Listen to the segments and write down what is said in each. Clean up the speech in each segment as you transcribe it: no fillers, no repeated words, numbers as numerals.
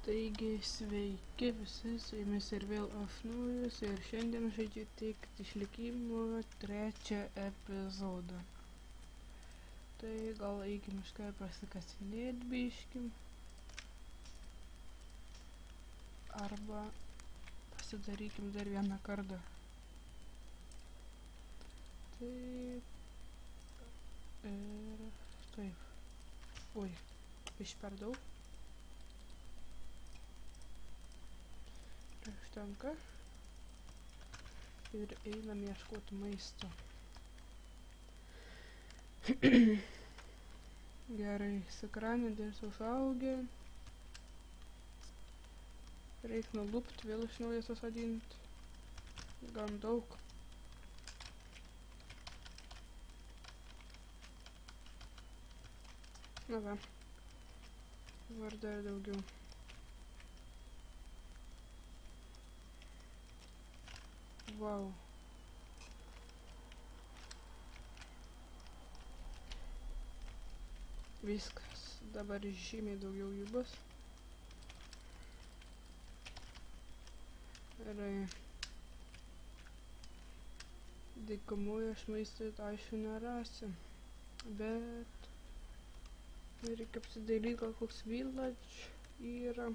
Taigi sveiki visi, su jumis ir vėl aš Naujus ir šiandien žaidžiu tik išlikimo 3 epizodą. Tai gal eikim iškart pasikasinėt biškim. Arba pasidarykim dar vieną kartą. Taip. Ir taip. Oi, iš per daug. Užtenka. Ir einam ieškoti maisto. Gerai, sakranidės užaugę. Reik nulupt, vėl iš naujo susadint. Gan daug. Na va. Dabar dar daugiau. Vau. Viskas. Dabar žymiai daugiau jų bus. Gerai. Dykumoje aš maisto aišku nerasiu. Bet reikia apsidairyti, gal koks village yra.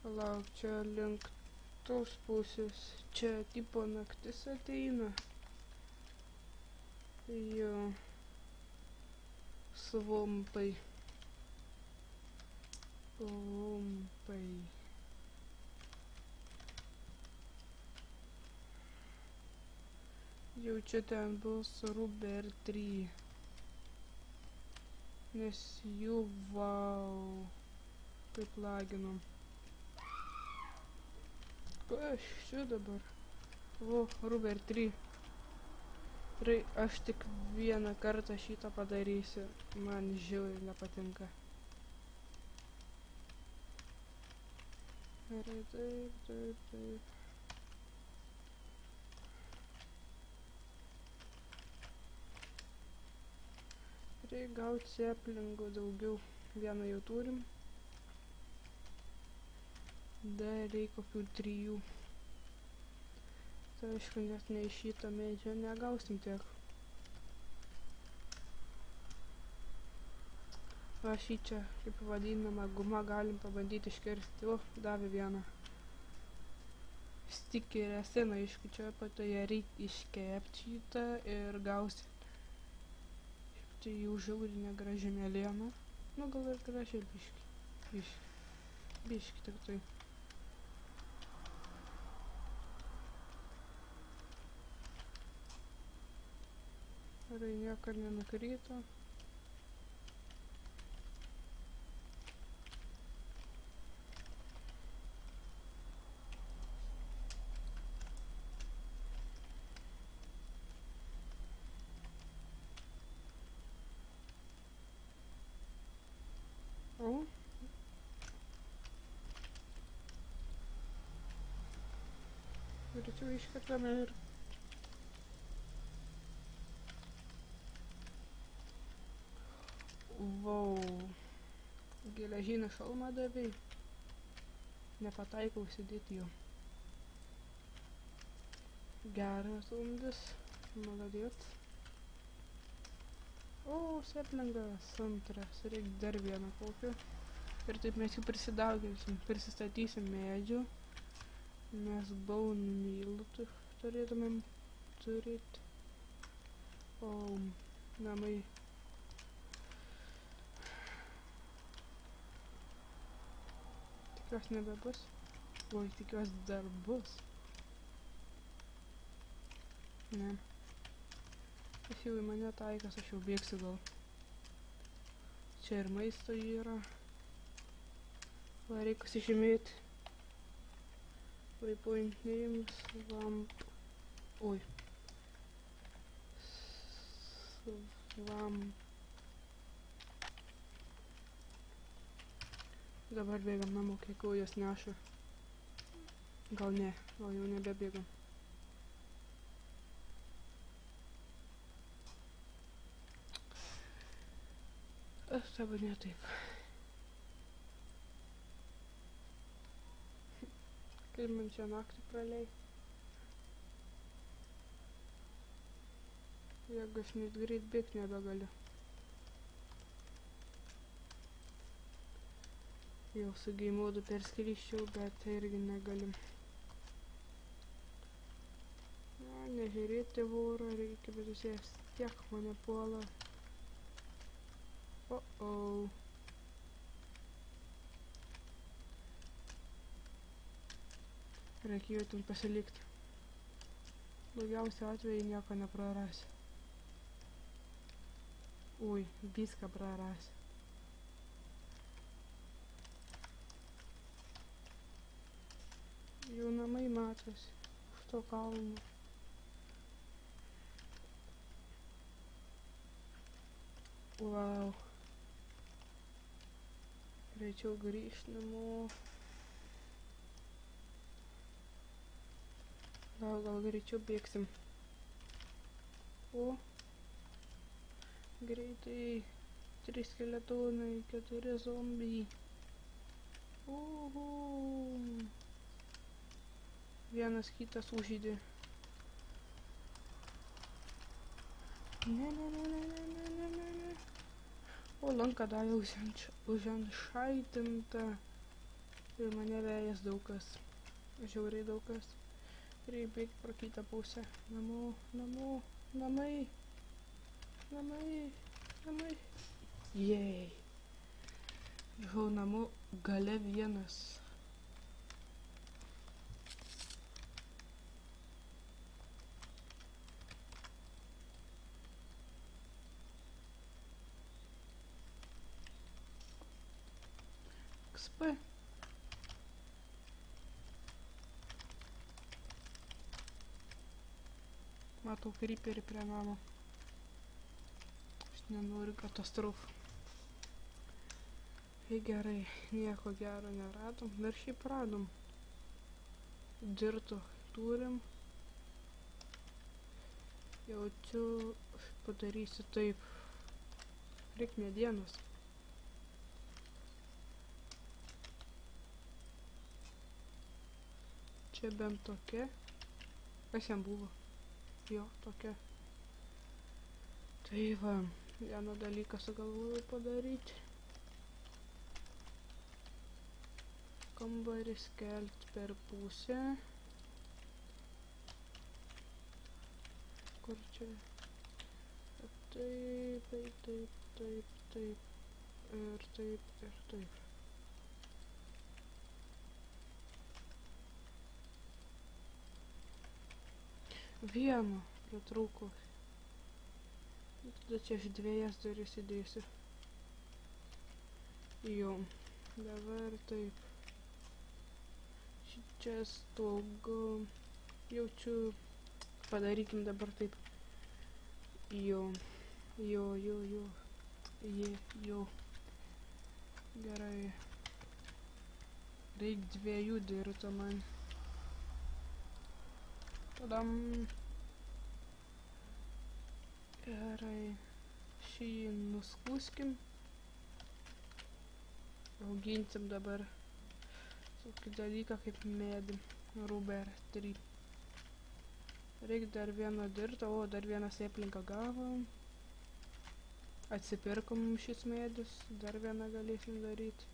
Palauk, čia link tos pusės. Čia tipo naktis ateina. Jo. Svompai. Svompai. Jau čia ten bus Ruber 3. Nes jų vau. Kaip laginom. Kas čia dabar? O, Ruber 3. Aš tik vieną kartą šitą padarysiu. Man žiauriai nepatinka. Gerai, taip. Reikia gauti seplingų daugiau. Vieną jau turim. Dar reikia kokių 3. Tai aišku, nes ne iš šito medžio negausim tiek. Va šį čia, kaip vadinama, guma galim pabandyti iškirsti. O, davė vieną. Stikiresina, aišku, čia patoje reikia iškepti šitą ir gausi. Tai jau žiauri negraži mėlyna. Nu, gal ir graži biški. Biški tik tai. Gerai, niekar nenukrito. O. Greičiau iškepame ir vau, geležinį šalmą davei. Nepataikau sėdėti jo. Geras undis, maladėt. O, seplingas antras, reikia dar vieną kokį. Ir taip mes jų prisidauginsim, prisistatysim medžių. Mes bone meal turėtumėm turėti. O, namai. Tikiuosi nebebus. Oi, tikiuosi dar bus. Ne. Jis jau į mane taikas, aš jau bėgsiu gal. Čia ir maisto yra. Va, reikia pasižymėti. Waypoint name, swamp. Oi. Swamp. Dabar bėgam namo, kai kojos neša. Gal ne, gal jau nebebėgam. arba ne taip. Kaip man čia naktį pralei. Jeigu aš net greit bėgt nebegaliu. Jau su game modu perskryščiau, bet irgi negalim. Na, nežiūrėti vorą reikia, bet jis vis tiek mane puola. Reikėjo ten pasilikti. Daugiausiu atveju nieko neprarasi. Ui, viską prarasi. Jų namai matosi už to kalno. Wow. Greičiau grįžt namo. Gal greičiau bėgsim. O. Greitai. 3 skeletonai, 4 zombiai. Uhu. Vienas kitas užžydė. Ne. O lanka dar jau užanšaitinta. Ir mane vėjas daug kas. Žiauriai daug kas. Reikia bėgti pro kitą pusę. Namai. Jei. Jau namų gale vienas. XP. Matau creeperį prie namo. Aš nenoriu katastrofų. Gerai, nieko gero neradom. Ir šiaip radom. Dirto turim. Jaučiu, padarysiu taip. Reik medienos. Čia bent tokia. Kas jam buvo? Jo, tokia. Tai va, vieną dalyką sugalvojau padaryti. Kambarį skelti per pusę. Kur čia? Taip. Ir taip. Vieno pritrūko. Tada čia aš 2 duris įdėsiu. Jo. Dabar taip. Čia stogų. Jaučiu. Padarykim dabar taip. Jo. Gerai. Reik 2 dirto man. Tadam. Gerai. Šį nuskuskim. Auginsim dabar tokį dalyką kaip medį. Ruber 3. Reik dar vieno dirto, o dar vieną sėplinką gavom. Atsipirkom šis medis, dar vieną galėsim daryti.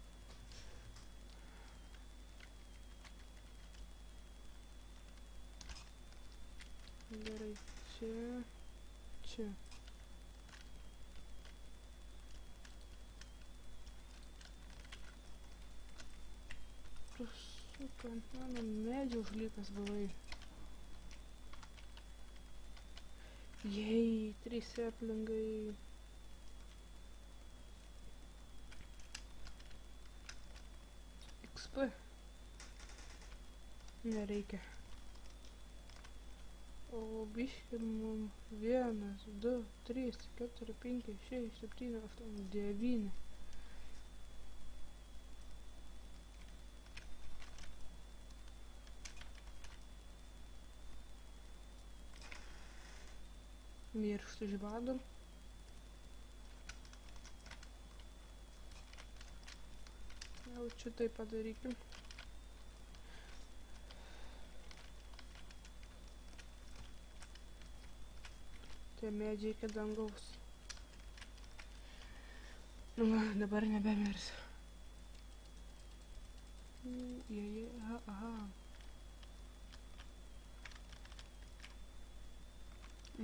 Gerai, čia. Suka, mano medžių užlipęs buvai. Jei, 3 seplingai. XP. Nereikia. O biški mum 1, 2, 3, 4, 5, 6, 7, 8, 9. Mirštu iš bado. Gal čia tai padarykim. Tie medžiai iki dangaus. Nu va, dabar nebemirsiu. Aha.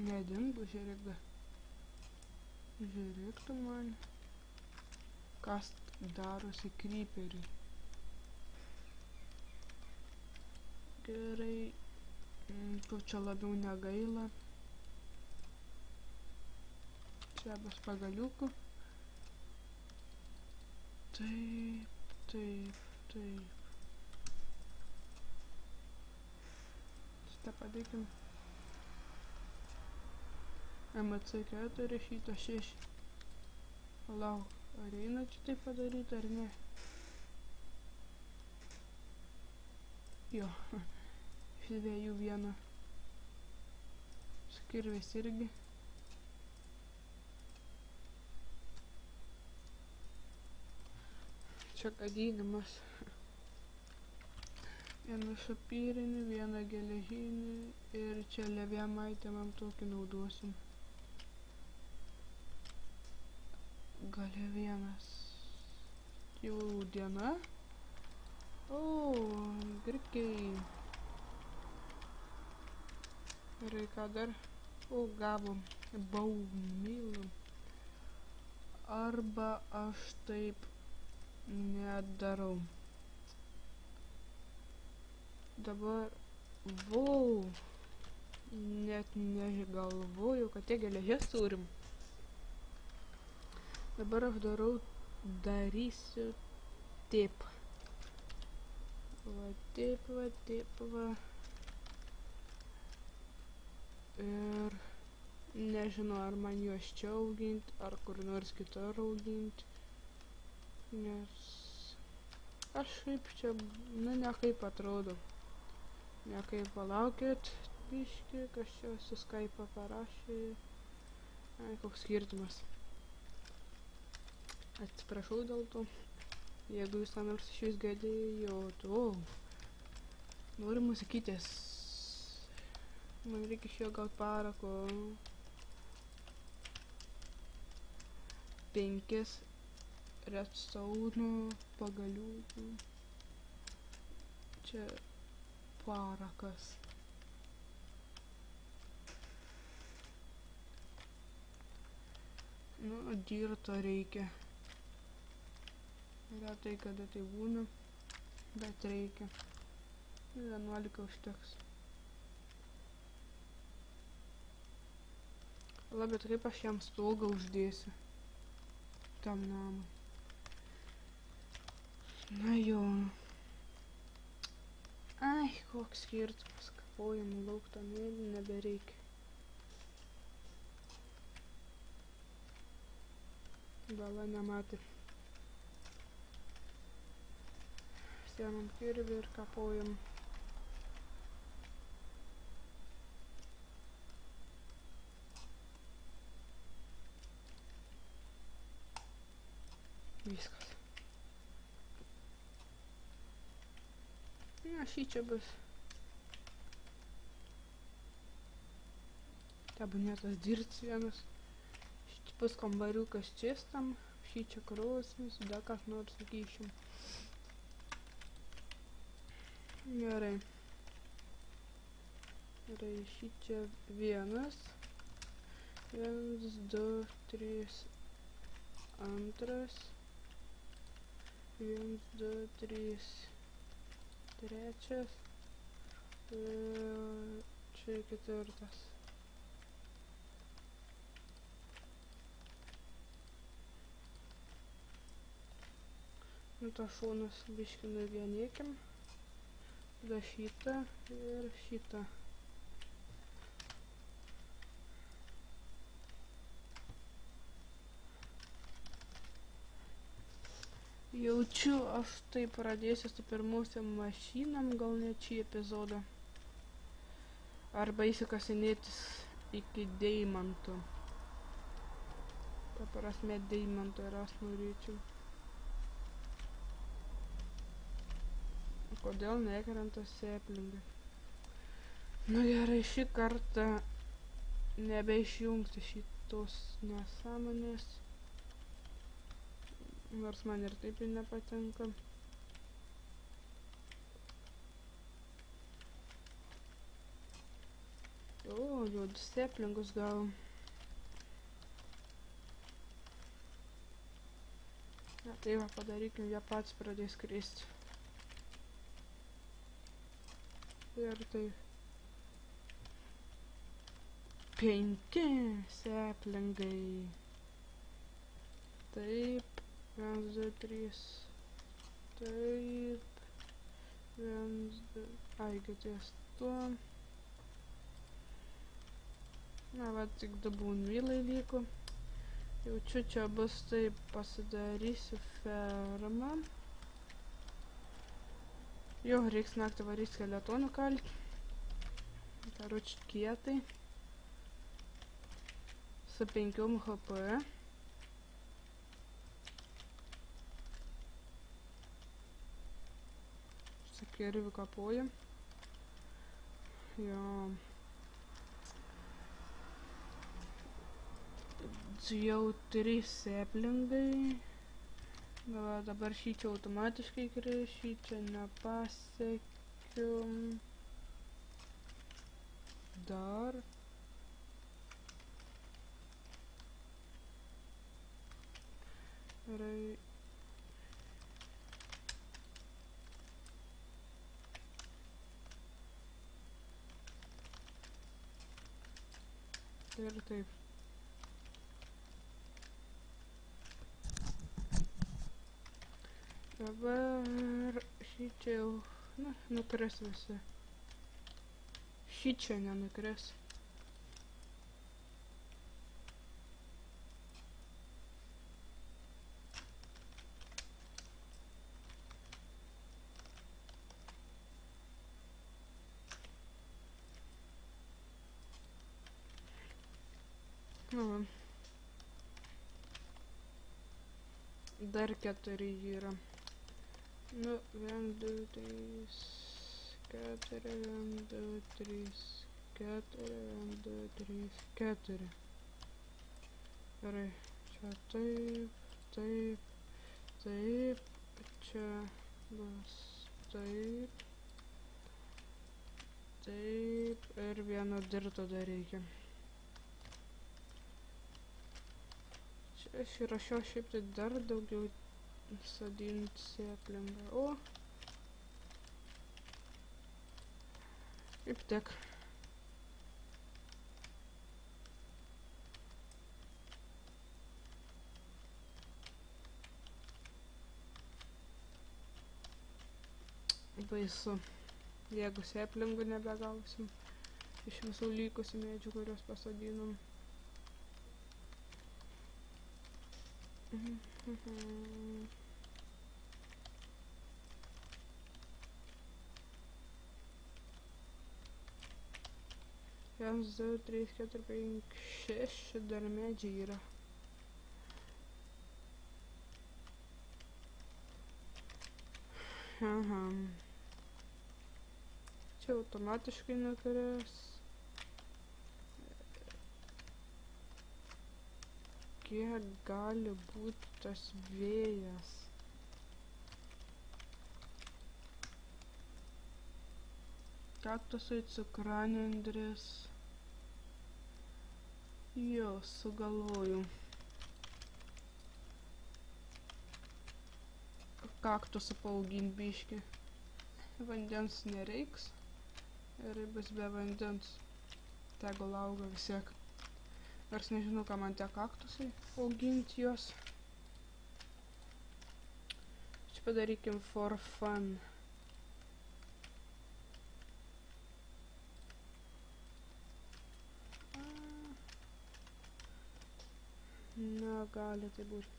Nedingu, žiūrėk da. Žiūrėk tu man. Kas darosi kryperiai. Gerai. Tu čia labiau negaila. Čia bus pagaliukų. Taip. Šitą padėkim. MC4, šitą 6. Palauk, ar eina čia tai padaryti ar ne? Jo, iš dviejų vieną. Skirvės irgi. Čia kadinimas. Vieną šapyrinį, vieną geležinį ir čia leviamaitę man tokį naudosim. Gali vienas. Jau diena. O, grikiai. Ir ką dar? O, gavom. Baumylą. Arba aš taip nedarau. Dabar, net negalvoju, kad tiek geležies turim. Dabar aš darysiu taip. Va taip. Ir nežinau, ar man juos čia auginti, ar kur nors kitur auginti. Nes aš šiaip čia, nekaip atrodo. Nekaip palaukit, biški, kas čia su Skype'ą parašė. Ai, koks skirtumas. Atsiprašau dėl to. Jeigu jūs ką nors iš jūs girdėjot, noriu muzikytės. Man reikia iš jo gal parako. 5 redstone pagaliukų. Čia parakas. Nu, dirto reikia. Retai kada tai būna, bet reikia. 11 užteks. Bet kaip aš jam stogą uždėsiu tam namui. Na jo. Ai, koks skirtumas, kapojam lauk tą mėlį, nebereikia. Bala nematė. Sėmam kirvį ir kapojam. Viskas. Na, šį čia bus. Kabinetas dirts vienas. Šį bus kambariukas čistam. Šį čia krosnis, dar kas nors sakyšim. Gerai. Gerai, šį čia vienas. 1, 2, 3. Antras. 1, 2, 3. Trečias. Čia ketvirtas. Nu, tą šonas biškį nuvienėkim. Tada šitą ir šitą. Jaučiu, aš tai pradėsiu su pirmusiam mašinom, gal net šį epizodą. Arba įsikasinėtis iki deimantų. Ta prasme deimantų ir aš norėčiau. Kodėl nekrenta sėplingai? Nu gerai, šį kartą nebeišjungti šitos nesąmonės. Nors man ir taip nepatinka. O, juodus sėplingus gal. Na, tai va, padarykim, jie pats pradės kristi. Ir tai 5 sėplingai. Taip, 1, 2, 3. Taip. 1, 2. Aigi ties tuo. Na, va, tik 2 būnvylai liko. Jaučiu, čia bus taip, pasidarysiu fermą. Jo, reiks naktį varyti skeletonų kalti. Karoči kietai. Su 5 HP. Su kirviu kapoju. Jo. Jau 3 sėplingai. Gal dabar šį čia automatiškai kris, šį čia nepasiekiu. Dar. Gerai. Ir taip. Dabar šį čia jau, na, nukris visi. Šį čia nenukris. Nu, dar 4 yra. Nu, 1, 2, 3, 4, 1, 2, 3, 4, 1, 2, 3, 4. Gerai, čia taip, taip, taip, čia bus taip, taip ir vieno dirto dar reikia. Čia aš įrašiau šiaip tai dar daugiau sodinti sėplingą. O! Kaip tik. Baisu. Jeigu sėplingų nebegausim iš visų likusių medžių, kuriuos pasodinom. Vienas, 2, 3, 4, 5, 6 dar medžiai yra. Aha. Čia automatiškai nukris. Kiek gali būti tas vėjas? Kaktusai, cukranendrės. Jo, sugalvoju. Kaktusą paauginti biškį. Vandens nereiks. Ir bus be vandens. Tegul auga vis tiek. Nors nežinau, ką man tie kaktusai auginti juos. Čia padarykim for fun. Na, gali tai būti.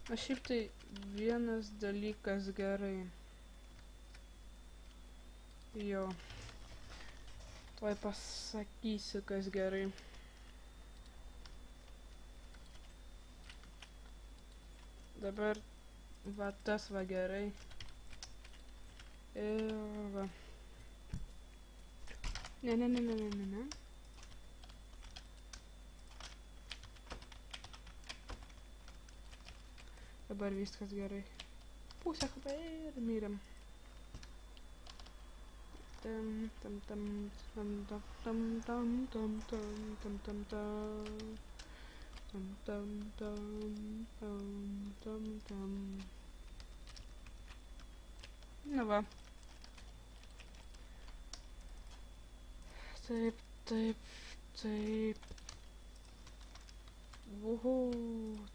Na, šiaip tai vienas dalykas gerai. Jo. Tuoj pasakysiu, kas gerai. Dabar va tas va gerai. Ir va. Ne. Dabar viskas gerai. Pusę HP ir myrėm. Na va. Taip. Uhu,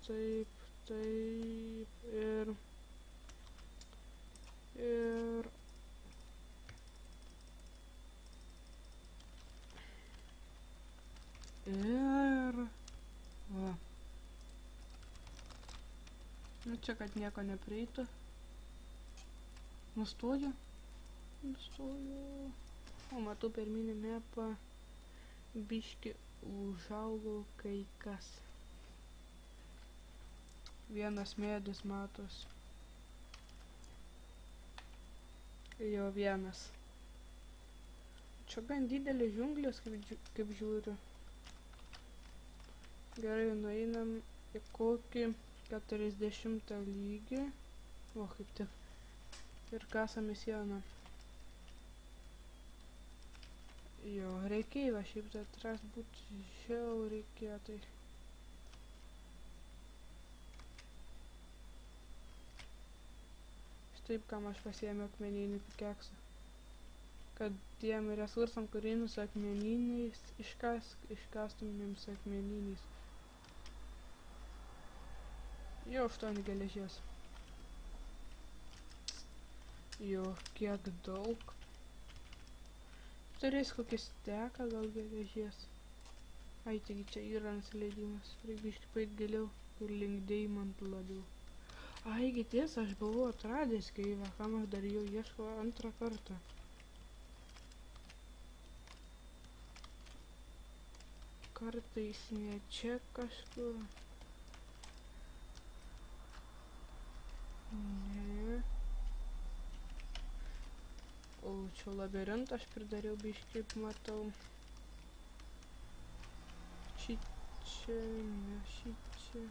taip. Ir va. Nu čia, kad nieko neprieitų. Nustoju. O matau, per minimapą biški užaugo kai kas. Vienas medis matos. Jo vienas. Čia gan didelė džiunglės, kaip žiūriu. Gerai, nueinam į kokį 40 lygį. O, kaip tik. Ir kasame sieną. Jo, reikėjo šiaip tai atrast būti žiauriai kietai. Štaip kam aš pasiėmiau akmeninį pikeksą. Kad tiem resursam, kurį su akmeniniais iškastumėm su akmeniniais. Jo 8 geležies. Jo, kiek daug. Turės kokį steką gal geležies. Ai, taigi čia yra nusileidimas. Reikia iškipaip giliau ir link deimantų labiau. Ai, tiesa, aš buvau atradęs keivą, kam aš dar jau ieško antrą kartą. Kartais ne čia kažkur. Ne. O čia labirintą aš pridariau biškį, matau. Šičia, ne šičia.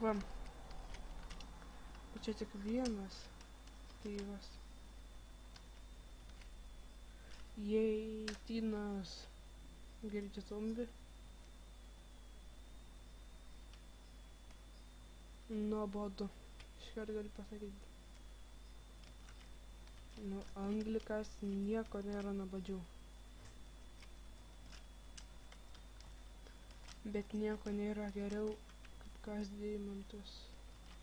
Va. O čia tik vienas keivas. Jei, Tinas. Girdi zombį. Nuobodu. Iškart galiu pasakyti. Nu, anglikas nieko nėra nuobodžiau. Bet nieko nėra geriau, kaip kas deimantus.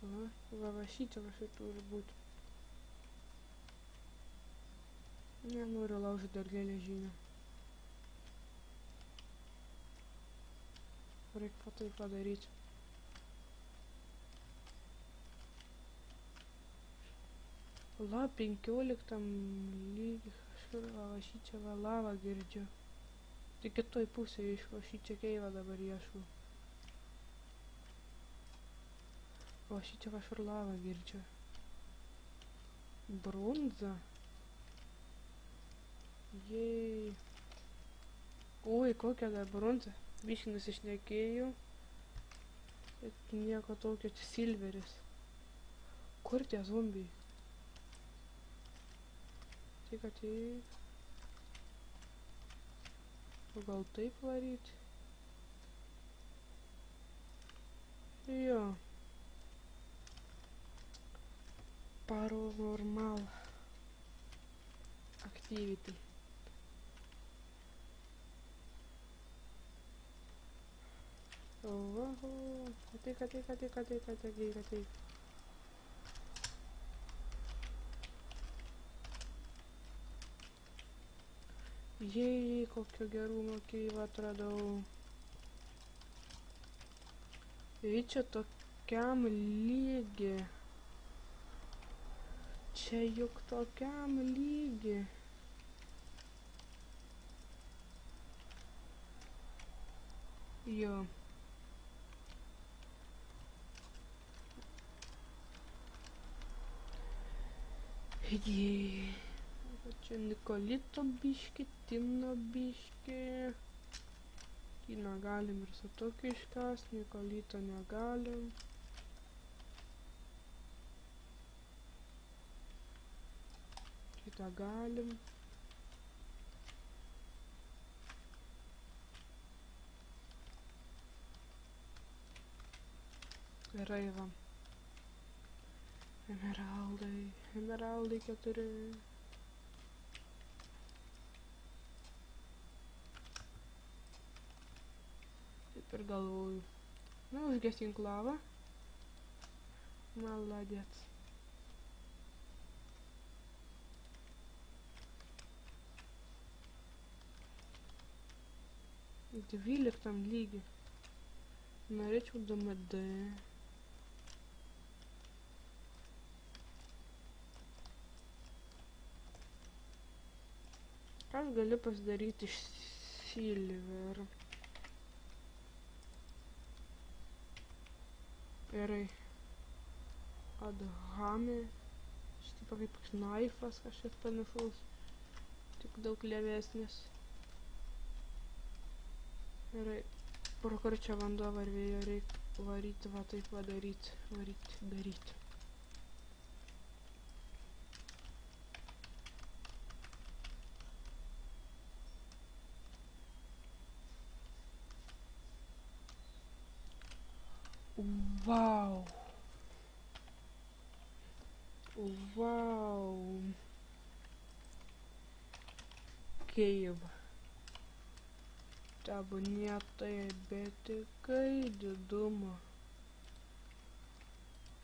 Va šičia kažkaip turi būti. Nenoriu laužyti dar geležinę. Reikia tai padaryti. La 15 lygį kažkur, va šičia va lavą girdžiu. Tik kitoj pusėje ieško, šičia keivą dabar ieško. O šičia kažkur lavą girdžiu. Bronza. Jei. Oi, kokia dar bronza. Biškį nusišnekėjau. Bet nieko tokio, čia silveris. Kur tie zombiai? Tik ateik. O gal taip varyti? Jo. Paranormal activity. Ateik. Jei, kokio gerumo keivą atradau. Jei čia tokiam lygi. Čia juk tokiam lygi. Jo. Jei. Čia Nikolito biški, Tino biški. Tiną galim ir su tokiu iškast, Nikolito negalim. Kitą galim. Gerai va. Emeraldai 4. Taip ir galvoju. Nu, užgesink lavą. Maladėt. - 12 lygį. Norėčiau DMD. Aš galiu pasidaryti iš silver. Gerai. Adhame. Štai kaip knaifas kažkas panašaus. Tik daug lėvesnis. Gerai. Pro kur čia vanduo varvėjo, reikia varyti, va taip padaryti. Daryti. Wow. Cave. Tebūnietai, bet tikai didumo.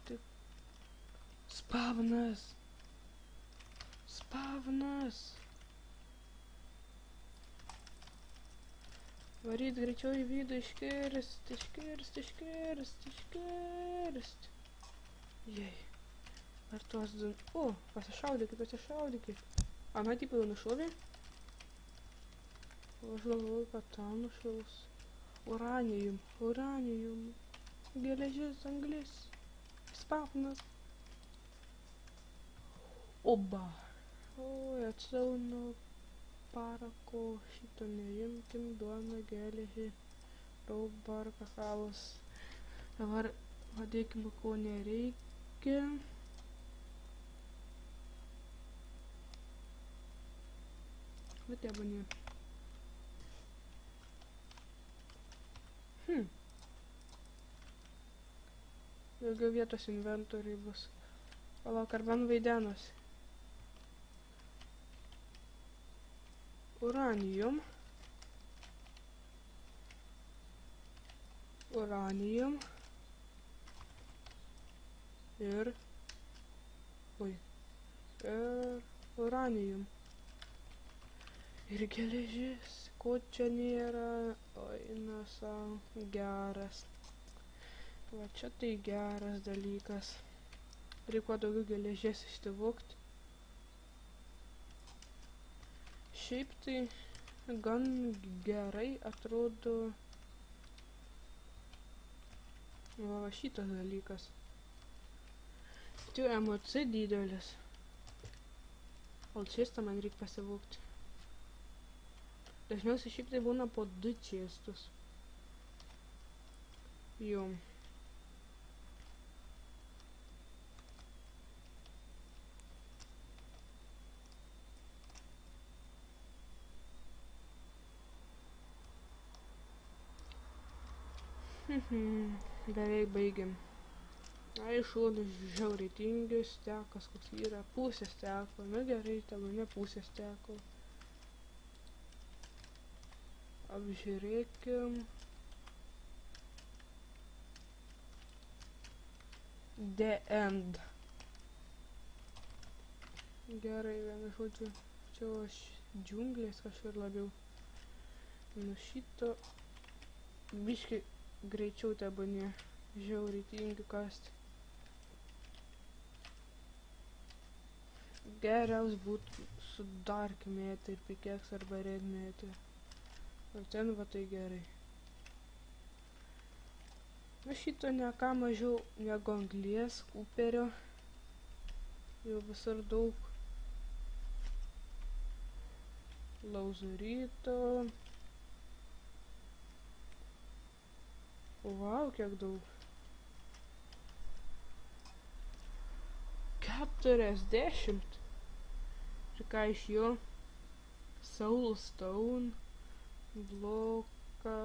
Tik spavnas. Varyt greičiau į vidų, iškirst. Jei. Ar tuos... O, pasišaudykit. Ana tipo jau nušovė? Aš galvoju, kad tą nušaus. Uranijum. Geležis, anglis. Spavnas. Oba. Oi, atsaunu. Parako, šito neimkim, duona, geležį, raubar, kakavos. Dabar padėkim, ko nereikia. Bet tebūnie. Daugiau vietos inventoriui bus. Palauk, ar man vaidenos. Uranium ir uranium ir geležis, ko čia nėra. Oi, nasau, geras. Va čia tai geras dalykas. Reikia daugiau geležės išsivokti. Šiaip tai gan gerai atrodo va šitas dalykas. Tik emoci didelis. O čestą man reikia pasivokti. Dažniausiai šiaip tai būna po 2 čestus. Jo. Beveik baigiam. Aišku, žiauriai tingius, stekas koks yra, pusė steko. Nu gerai, tegu ne pusė steko. Apžiūrėkim. The end. Gerai, vienu žodžiu. Čia aš džiunglės kažkur labiau. Nu šito biški greičiau tebūnie. Žiauriai tingiu kasti. Geriaus būtų su dark mėtai ir pickaxe arba red mėtai. O ten va tai gerai. Na šito ne ką mažiau negu anglies, kuperio. Jau visur daug. Lauzurito. Vau, kiek daug. 40. Ir ką iš jo? Soulstone, bloką,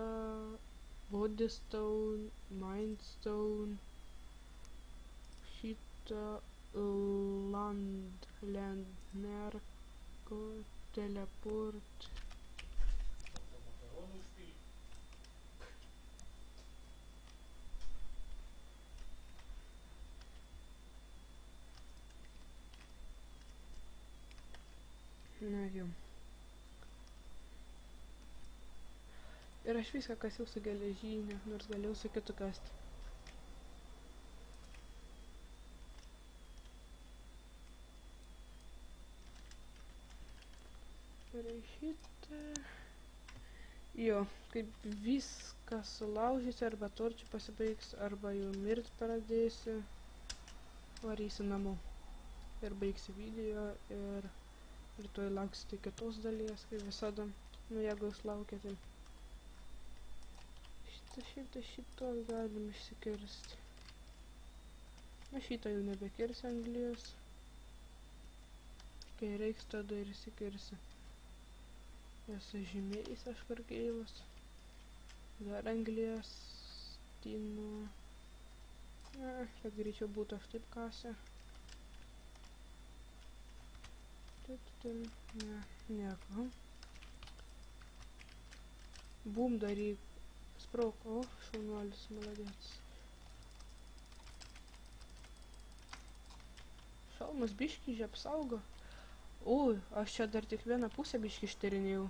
bodystone, mindstone, šitą landmerko, teleport. Na jau. Ir aš viską kasiau su geležinė, nors galėjau su kitu kasti. Ir šitą... Jo, kaip viską sulaužysi, arba torčių pasibaigs, arba jau mirt pradėsi, varysi namo. Ir baigsi video ir rytoj lauksite kitos dalies, kaip visada. Nu, jeigu jūs laukiate. Šito galim išsikirsti. Na, šitą jau nebekirsi anglijos. Kai reiks, tada ir įsikirsi. Esu žymėjais aš karkeilas. Dar anglijos stinu. Na, kad greičiau būtų aš taip kasę. Ne, nieko. Bum, daryk. Sprauk, o, šaunuolis, maladėts. Šalmas biškį apsaugo. Ui, aš čia dar tik vieną pusę biškį ištyrinėjau.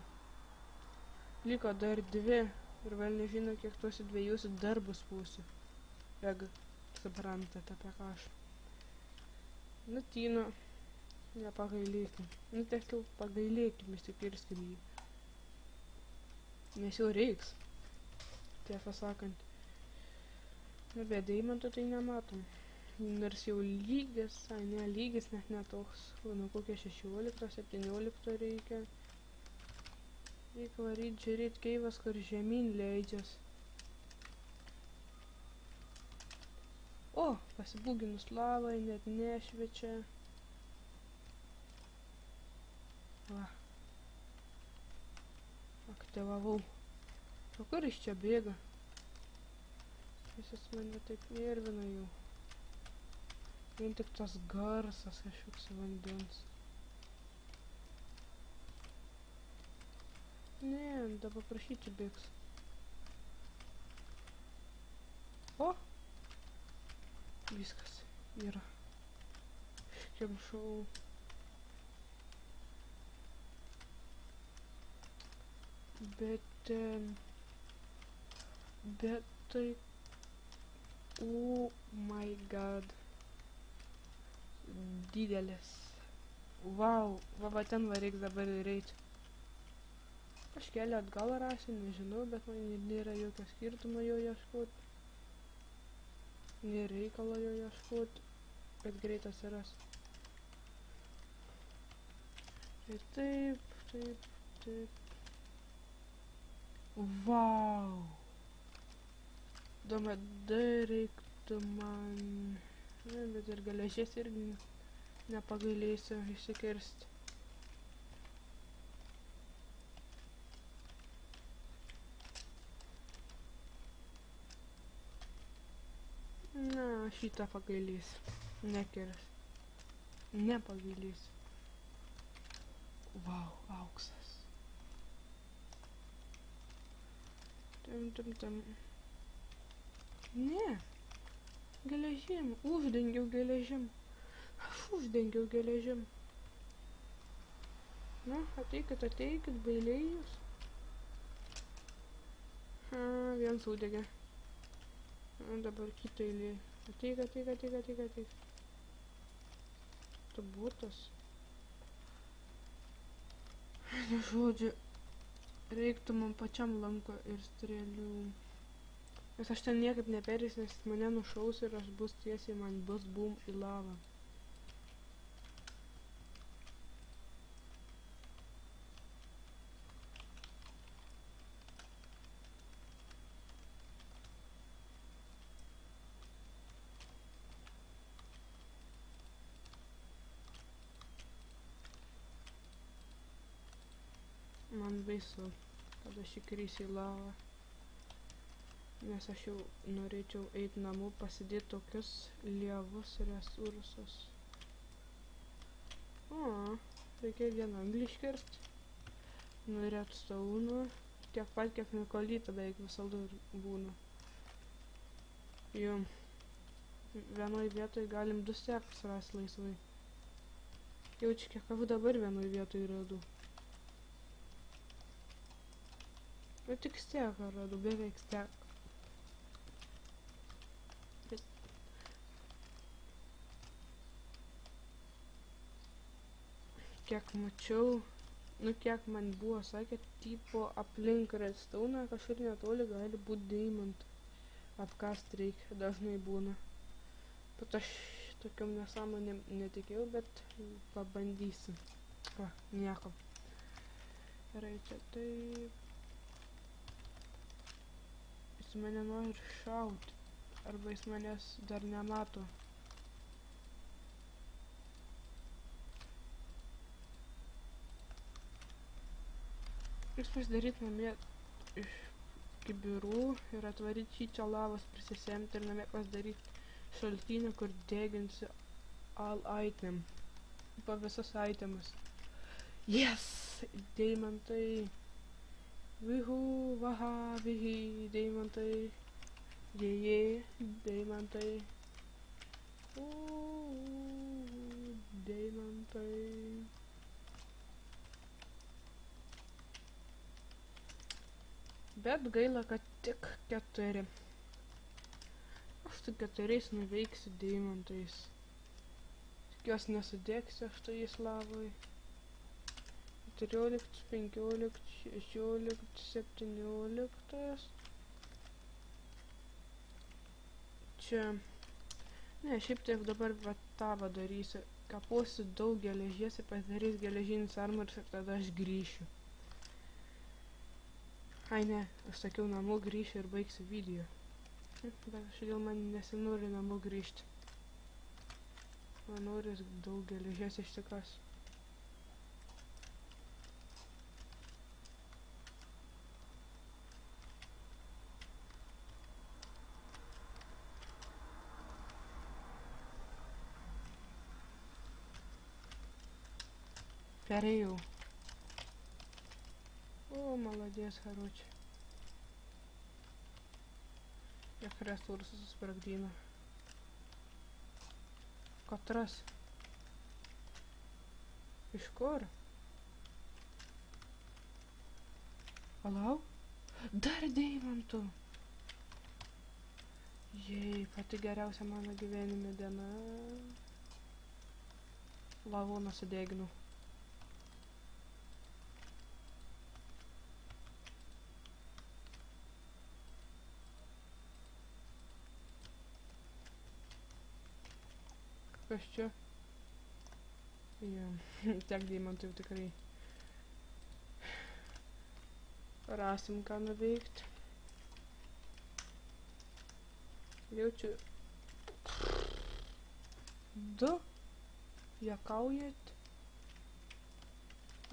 Liko dar 2. Ir vėl nežino, kiek tuose 2 dar bus pusių. Jeigu suprantate, apie ką aš. Nu, Tino. Nepagailėkim. Nu, tiesiog pagailėkim, įsikirskim jį. Nes jau reiks. Tiesą sakant. Nu, bet deimanto tai nematom. Nors jau lygis, ne, lygis net netoks. Nu, kokia 16-17 reikia. Reikia varyt, žiūrėt keivas, kur žemyn leidžias. O, pasibūginus lavai, net nešviečia. Va. Aktyvavau. O kur iš čia bėga? Visas mane taip nervina jau. Vien tik tas garsas kažkoks vandens. Ne, dabar prašyti bėgs. O! Viskas yra. Škemšau. Bet tai... Oh my god. Didelis. Vau, va ten va reiks dabar ir eit. Aš kelią atgal rasiu, nežinau, bet man nėra jokio skirtumo jo ieškot. Nėra reikalo jo ieškot, bet greit atsiras. Ir taip. Vau! Doma, dar reiktų man... Ne, bet ir geležies irgi nepagailėsiu išsikirsti. Na, šitą pagailėsiu. Nekirs. Nepagailėsiu. Vau, auksas. Tam. Ne. Geležim. Uždengiau geležim. Aš uždengiau geležim. Na, ateikit, bailėjus. Viens uždegė. Dabar kitą eilė. Ateik. Tu būtas. Žodžiu, reiktų man pačiam lanko ir strėlių. Nes aš ten niekaip neperės, nes mane nušaus ir aš bus tiesiai, man bus bum į lavą. baisu, kad aš įkrisiu į lavą. Nes aš jau norėčiau eiti namo, pasidėti tokius lievus resursus. O, reikia vieną anglį iškirsti. Nu, redstone'ų. Tiek pat, kiek mikolyta beveik visada būna. Jo. Vienoj vietoj galim 2 stekus rasti laisvai. Jaučiu, kiek aš dabar vienoj vietoj radu. Bet tik steką radu, beveik steką. Kiek mačiau, nu kiek man buvo sakė, tipo aplink redstone'ą kažkur netoli gali būti deimantų. Apkast reikia, dažnai būna. Bet aš tokiom nesąmonėm netikėjau, bet pabandysiu. Va, nieko. Gerai, čia taip. Jis mane nori šauti. Arba jis manęs dar nemato. Jūs pasidaryti namie iš kibirų ir atvaryti šičia lavos prisisemti ir namie pasidaryti šaltinį, kur deginsi all item. Pa visas itemus. Yes! Deimantai. Vihu, vaha, vihi, deimantai. Jeje, deimantai. Deimantai. Bet gaila, kad tik 4. Aš su 4 nuveiksiu deimantais. Tikiuosi nesudėksiu aš tai lavoj. 14, 15, 16, 17. Čia. Ne, šiaip taip dabar va tą darysiu. Kaposiu daug geležies ir pasidarys geležinis armoris ir tada aš grįšiu. Ai ne, aš sakiau namo grįšiu ir baigsiu video. Bet šiandien man nesinori namo grįžti. Man noris daug geležies išsikas. Perėjau. O, молодец, короче. Kiek resursų susprogdino. Katras. Iš kur? Palau? Dar deimantų. Jei, pati geriausia mano gyvenime diena. Lavoną sudeginau. Kas čia? Jo, tiek deimantų jau tikrai rasim ką nuveikti. Jaučiu 2 jakaujat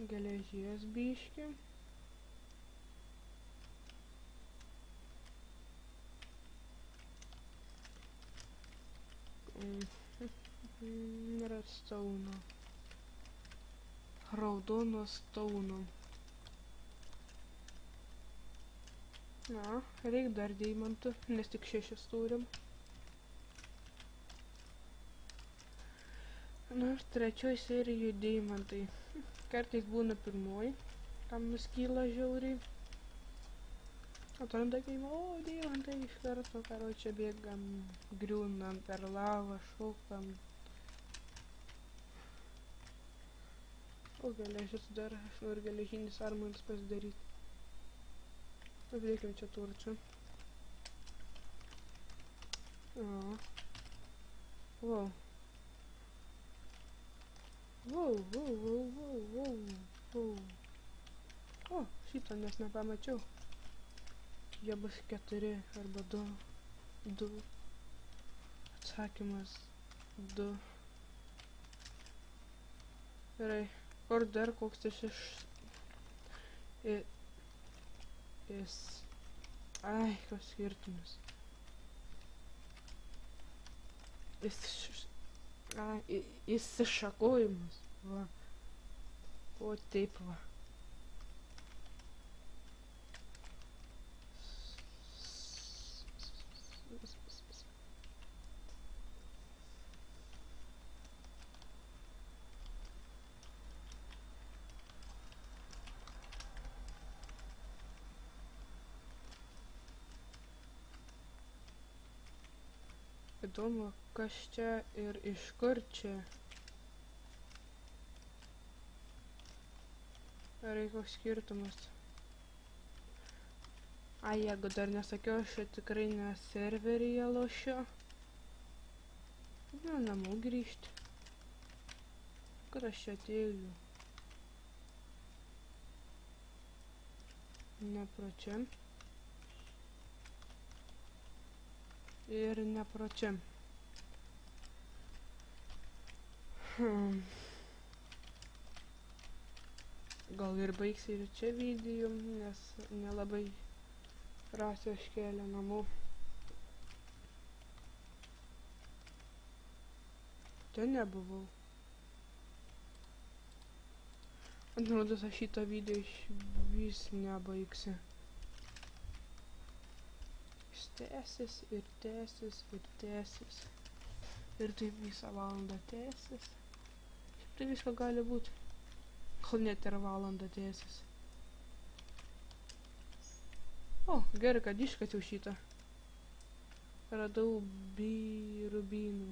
geležies biškį. Redstone'o. Raudono stauno. Na, reik dar deimantų, nes tik 6 turim. Nu ir 3 serijų deimantai. Kartais būna 1, kam nuskyla žiauriai. Atranda kaimą, o deimantai iš karto, karočią bėgam, griūnam per lavą, šokam. O geležis dar, aš noriu geležinis armoris pasidaryti. Padėkim čia turčią. O. Wow. Wow. O, šitą nes nepamačiau. Jie bus 4 arba 2. Atsakymas 2. Gerai. Kur dar koks iš I- Jis... Ai, koks skirtumas. Išsišakojimas. Va. O taip va. Įdomu, kas čia ir iš kur čia. Ar koks skirtumas? Ai, jeigu dar nesakiau, aš čia tikrai ne serveryje lošiu. Nu, namo grįžti. Kur aš čia atėjau? Ne pro čia. Ir ne pro čia. Gal ir baigsi ir čia video, nes nelabai rasiu aš kelią namo. Čia nebuvau. Atrodo, aš šitą video vis nebaigsiu. Jis tęsis ir tęsis ir tęsis. Ir taip visą valandą tęsis. Šiaip tai visko gali būti. Gal net ir valandą tęsis. O, gerai, kad iškasiau šitą. Radau rubinų.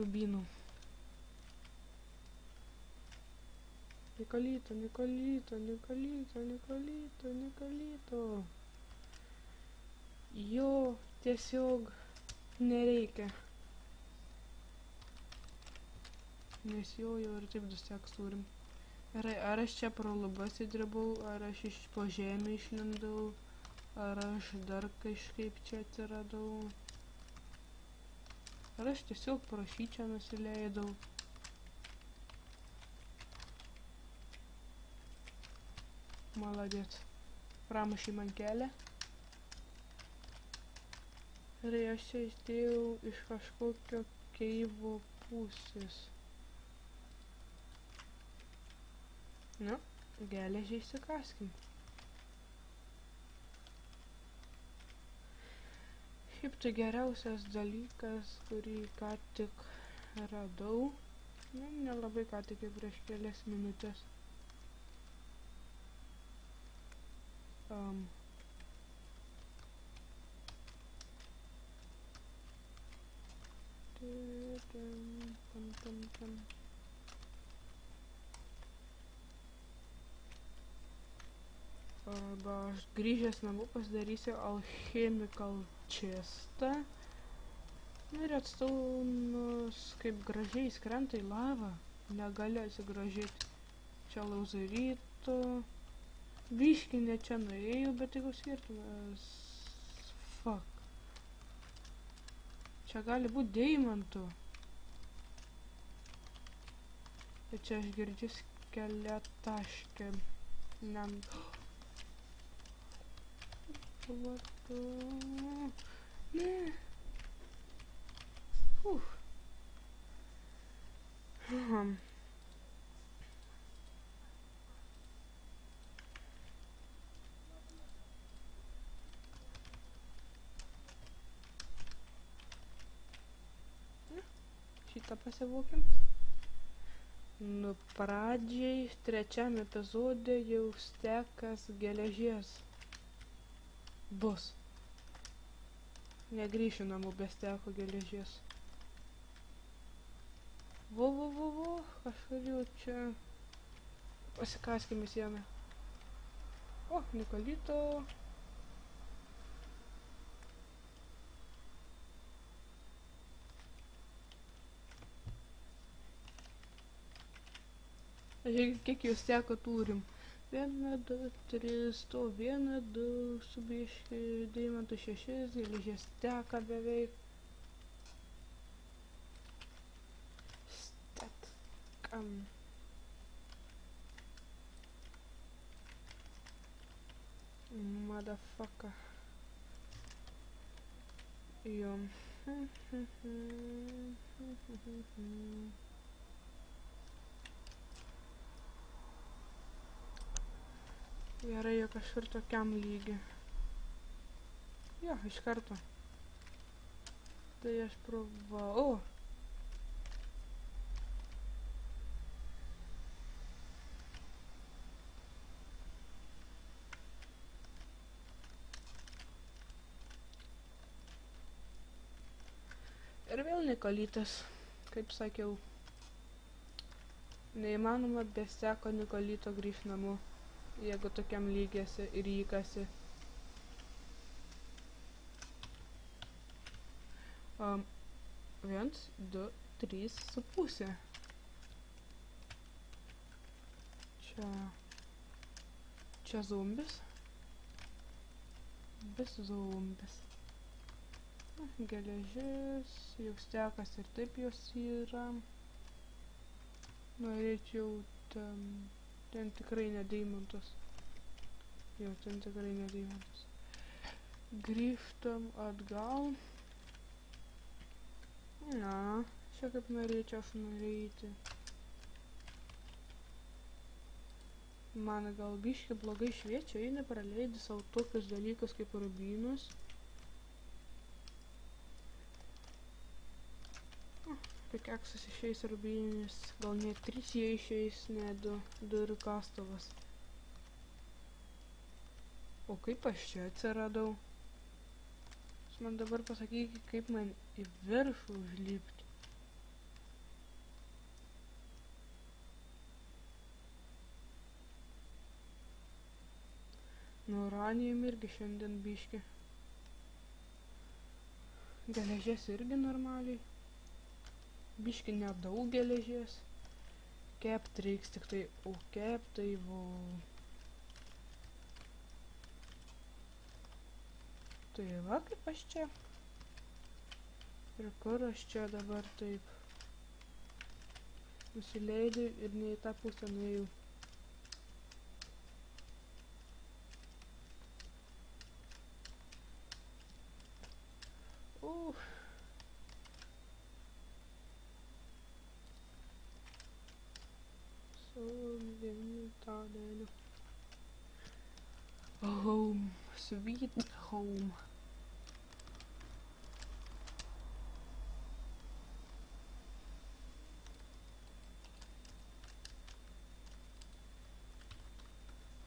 Rubinų. Nikolito. Jo tiesiog nereikia. Nes jo ir taip duseks turim. Ar aš čia pro lubas įdirbau, ar aš iš po žemę išlindau, ar aš dar kažkaip čia atsiradau. Ar aš tiesiog pro šičia nusileidau. Maladėt. Pramušė man kelią. Ir aš čia išdėjau iš kažkokio keivo pusės. Nu, geležį įsikaskim. Šiaip tai geriausias dalykas, kurį ką tik radau. Nu, nelabai ką tik prieš kelias minutės. Arba aš grįžęs namo pasidarysiu alchemical chestą. Ir atstaunus kaip gražiai skrenta į lavą. Negali atsigražėti. Čia lauzerito. Biškį ne čia nuėjau, bet jeigu skirtumas. Fuck. Čia gali būti deimantų. Ir čia aš girdžiu skeletaškę. Ne. Šitą pasivokim. Nu, pradžiai, trečiam epizode jau stekas geležies bus. Negrįšiu namo be steko geležies. Vo, kažkur jau čia. Pasikaskime sieną. O, Nikolito. Žiūrėkit, kiek jau steko turim. 1, 2, 3, 1, 2, subiški, deimantų 6, geležies steka beveik. Stetkam. Motherfucker. Jo. Gerai, jog aš ir tokiam lygiui. Jo, iš karto. Tai aš provau. Ir vėl Nikolytas, kaip sakiau. Neįmanoma be seko Nikolyto grįžt namo, jeigu tokiam lygiasi ir įkasi. 1, 2, 3 su pusė. Čia zombis. Vis zombis. Geležis, juk stekas ir taip jos yra. Norėčiau ten tikrai ne deimantus. Jo, ten tikrai ne deimantus. Grįžtam atgal. Na, čia kaip norėčiau aš nueiti. Man gal biški blogai šviečia, jei nepraleidi savo tokius dalykus kaip rubinus. Pikeksas išeis rubinis, gal net 3 jie išeis, ne 2 ir kastuvas. O kaip aš čia atsiradau? Jūs man dabar pasakykite, kaip man į viršų užlipti. Nu, uranijum irgi šiandien biški. Geležės irgi normaliai. Biški nedaug geležės. Kept reiks tik tai, o kept tai vo. Tai va, kaip aš čia. Ir kur aš čia dabar taip. Nusileidžiu ir ne į tą pusę nuėjau. Home, sweet home.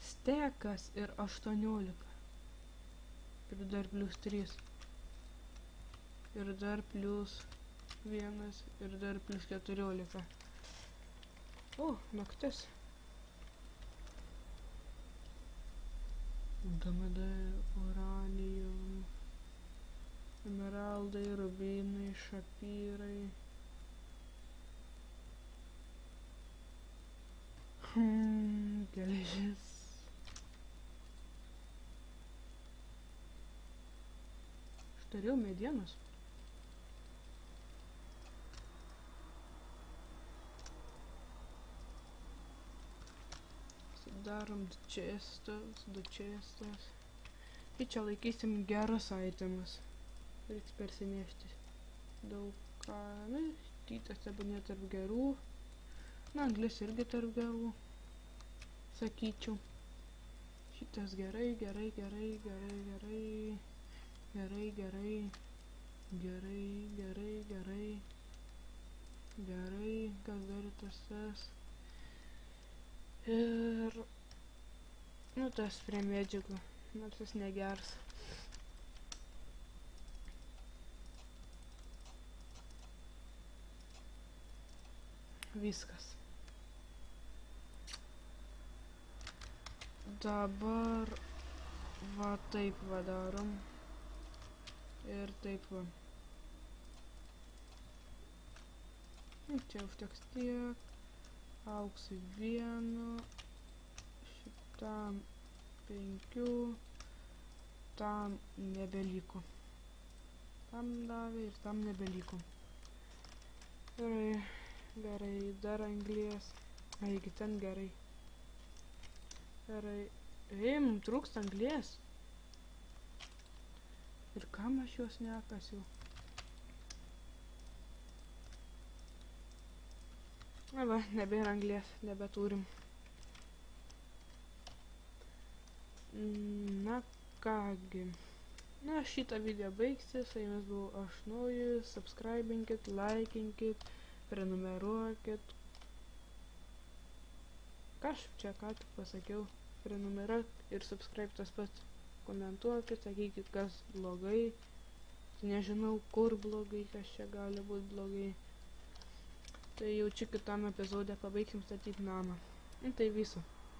Stekas ir 18. Ir dar plus 3. Ir dar plus 1. Ir dar plus 14. O, naktis. Damadai, uranijum, emeraldai, rubinai, šapyrai. Geležis. Aš turėjau medienos. Darom du chestas. Ir čia laikysim geras itemus. Reiks persinešti. Daug ką, na, tytas tebūnė tarp gerų. Na, anglis irgi tarp gerų. Sakyčiau. Šitas gerai. Gerai, kas dar tas. Ir nu tas prie medžiagų, nors jis negers. Viskas. Dabar va taip va darom. Ir taip va. Čia užteks tiek. Auksui 1, šitam 5, tam nebeliko. Tam davė ir tam nebeliko. Gerai, dar anglies. Aigi ten gerai. Gerai, Mums trūksta anglies. Ir kam aš juos nekasiu? Na va, nebėra anglies, nebeturim. Na kągi. Na, šitą video baigsiu, su jumis buvau aš Nojus, subscribinkit, laikinkit, prenumeruokit. Ką aš čia ką tik pasakiau, prenumeruok ir subscribe tas pats. Komentuokit, sakykit, kas blogai. Nežinau, kur blogai, kas čia gali būti blogai. Tai jau čia kitam epizode pabaigsim statyti namą. Tai viso.